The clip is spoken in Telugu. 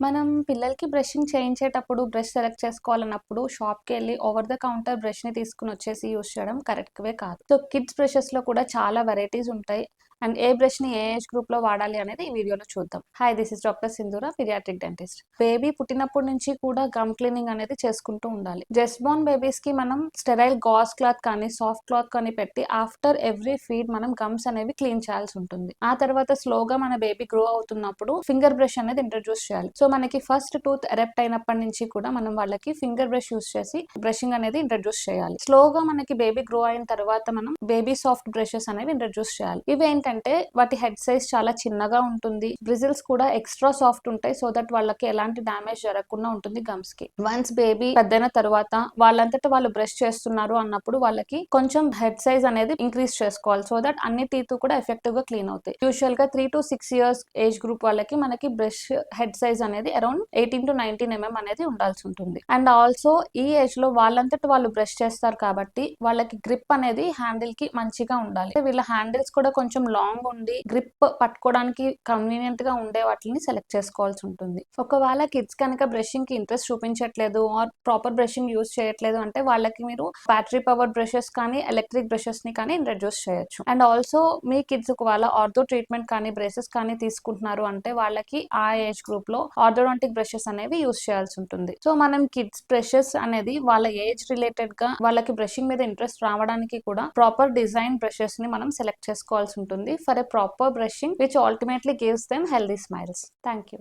మనం పిల్లలకి బ్రషింగ్ చేయించేటప్పుడు బ్రష్ సెలెక్ట్ చేసుకోవాలన్నప్పుడు షాప్‌కి వెళ్లి ఓవర్ ద కౌంటర్ బ్రష్‌ని తీసుకొని వచ్చేసి యూజ్ చేయడం కరెక్ట్ వే కాదు. సో, కిడ్స్ బ్రషెస్‌లో కూడా చాలా వెరైటీస్ ఉంటాయి. అండ్ ఏ బ్రష్‌ని ఏ ఏజ్ గ్రూప్‌లో వాడాలి అనేది ఈ వీడియోలో చూద్దాం. హాయ్, దిస్ ఇస్ డాక్టర్ సింధూర, పీడియాట్రిక్ డెంటిస్ట్. బేబీ పుట్టినప్పటి నుంచి కూడా గమ్ క్లీనింగ్ అనేది చేసుకుంటూ ఉండాలి. జస్ట్ బోర్న్ బేబీస్‌కి మనం స్టెరైల్ గాజ్ క్లాత్ కానీ, సాఫ్ట్ క్లాత్ కానీ పెట్టి ఆఫ్టర్ ఎవ్రీ ఫీడ్ మనం గమ్స్ అనేవి క్లీన్ చేయాల్సి ఉంటుంది. ఆ తర్వాత స్లోగా మన బేబీ గ్రో అవుతున్నప్పుడు ఫింగర్ బ్రష్ అనేది ఇంట్రడ్యూస్ చేయాలి. సో మనకి ఫస్ట్ టూత్ ఎరెప్ట్ అయినప్పటి నుంచి కూడా మనం వాళ్ళకి ఫింగర్ బ్రష్ యూస్ చేసి బ్రషింగ్ అనేది ఇంట్రడ్యూస్ చేయాలి. స్లోగా మనకి బేబీ గ్రో అయిన తర్వాత మనం బేబీ సాఫ్ట్ బ్రషెస్ అనేవి ఇంట్రడ్యూస్ చేయాలి. ఇవి ఏంటంటే వాటి హెడ్ సైజ్ చాలా చిన్నగా ఉంటుంది. బ్రిజిల్స్ కూడా ఎక్స్ట్రా సాఫ్ట్ ఉంటాయి. సో దట్ వాళ్ళకి ఎలాంటి డ్యామేజ్ జరగకుండా ఉంటుంది గమ్స్ కి. వన్స్ బేబీ పెద్దైన తర్వాత వాళ్ళంతటా వాళ్ళు బ్రష్ చేస్తున్నారు అన్నప్పుడు వాళ్ళకి కొంచెం హెడ్ సైజ్ అనేది ఇంక్రీజ్ చేసుకోవాలి. సో దట్ అన్ని టీత్ కూడా ఎఫెక్టివ్ గా క్లీన్ అవుతాయి. యూజువల్ గా 3 to 6 years ఏజ్ గ్రూప్ వాళ్ళకి మనకి బ్రష్ హెడ్ సైజ్ అనేది అరౌండ్ 18 to 19 mm అనేది ఉండాల్సి ఉంటుంది. అండ్ ఆల్సో ఈ ఏజ్ లో వాళ్ళంతట వాళ్ళు బ్రష్ చేస్తారు కాబట్టి వాళ్ళకి గ్రిప్ అనేది హ్యాండిల్ కి మంచిగా ఉండాలి. వీళ్ళ హ్యాండిల్స్ కూడా కొంచెం లాంగ్ ఉండి గ్రిప్ పట్టుకోవడానికి కన్వీనియంట్ గా ఉండే వాటిని సెలెక్ట్ చేసుకోవాల్సి ఉంటుంది. ఒకవేళ కిడ్స్ కనుక బ్రషింగ్ కి ఇంట్రెస్ట్ చూపించట్లేదు ఆర్ ప్రాపర్ బ్రషింగ్ యూజ్ చేయట్లేదు అంటే వాళ్ళకి మీరు బ్యాటరీ పవర్ బ్రషెస్ కానీ ఎలక్ట్రిక్ బ్రషెస్ ని కానీ ఇంట్రడ్యూస్ చేయొచ్చు. అండ్ ఆల్సో మీ కిడ్స్ ఒకవేళ ఆర్థో ట్రీట్మెంట్ కానీ బ్రేసెస్ కానీ తీసుకుంటున్నారు అంటే వాళ్ళకి ఆ ఏజ్ గ్రూప్ లో ఆర్థోడాంటిక్ బ్రషెస్ అనేవి యూజ్ చేయాల్సి ఉంటుంది. సో మనం కిడ్స్ బ్రషెస్ అనేది వాళ్ళ ఏజ్ రిలేటెడ్ గా వాళ్ళకి బ్రషింగ్ మీద ఇంట్రెస్ట్ రావడానికి కూడా ప్రాపర్ డిజైన్ బ్రషెస్ ని మనం సెలెక్ట్ చేసుకోవాల్సి ఉంటుంది for a proper brushing which ultimately gives them healthy smiles. Thank you.